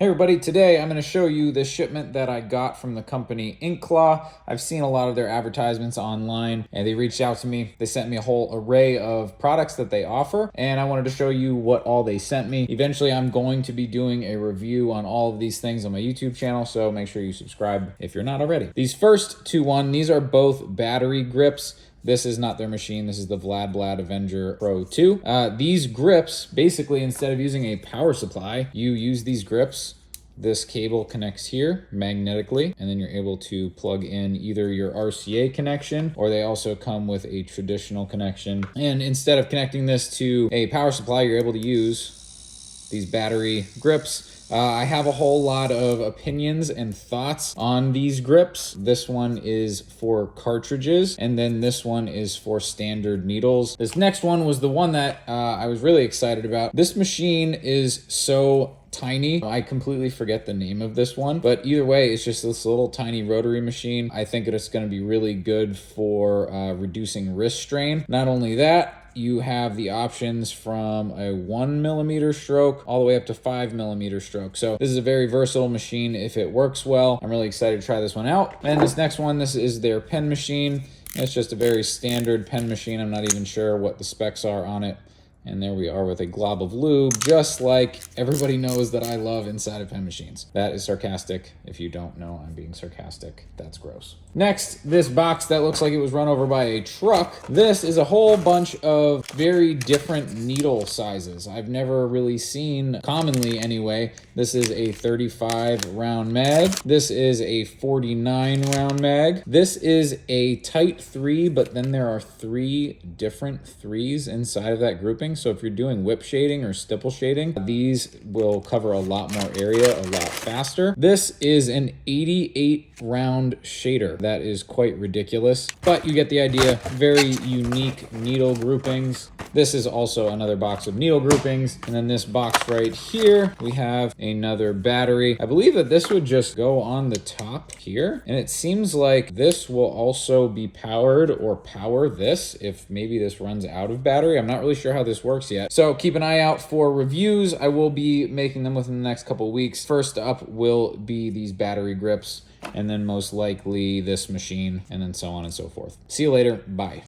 Hey everybody, today I'm going to show you the shipment that I got from the company InkClaw. I've seen a lot of their advertisements online and they reached out to me. They sent me a whole array of products that they offer and I wanted to show you what all they sent me. Eventually I'm going to be doing a review on all of these things on my YouTube channel, so make sure you subscribe if you're not already. These first these are both battery grips. This is not their machine. This is the Vlad Avenger Pro 2. These grips, basically, instead of using a power supply, you use these grips. This cable connects here magnetically, and then you're able to plug in either your RCA connection, or they also come with a traditional connection. And instead of connecting this to a power supply, you're able to use these battery grips. I have a whole lot of opinions and thoughts on these grips. This one is for cartridges, and then this one is for standard needles. This next one was the one that I was really excited about. This machine is so tiny. I completely forget the name of this one, but either way, it's just this little tiny rotary machine. I think it's going to be really good for reducing wrist strain. Not only that, you have the options from a 1mm stroke all the way up to 5mm stroke. So this is a very versatile machine if it works well. I'm really excited to try this one out. And this next one, this is their pen machine. It's just a very standard pen machine. I'm not even sure what the specs are on it. And there we are with a glob of lube, just like everybody knows that I love inside of pen machines. That is sarcastic. If you don't know, I'm being sarcastic. That's gross. Next, this box that looks like it was run over by a truck. This is a whole bunch of very different needle sizes. I've never really seen, commonly anyway. This is a 35 round mag. This is a 49 round mag. This is a tight 3, but then there are 3 different 3s inside of that grouping. So if you're doing whip shading or stipple shading, these will cover a lot more area a lot faster. This is an 88 round shader. That is quite ridiculous, but you get the idea. Very unique needle groupings. This is also another box of needle groupings. And then this box right here, we have another battery. I believe that this would just go on the top here. And it seems like this will also be powered or power this if maybe this runs out of battery. I'm not really sure how this works yet. So keep an eye out for reviews. I will be making them within the next couple of weeks. First up will be these battery grips, and then most likely this machine, and then so on and so forth. See you later. Bye.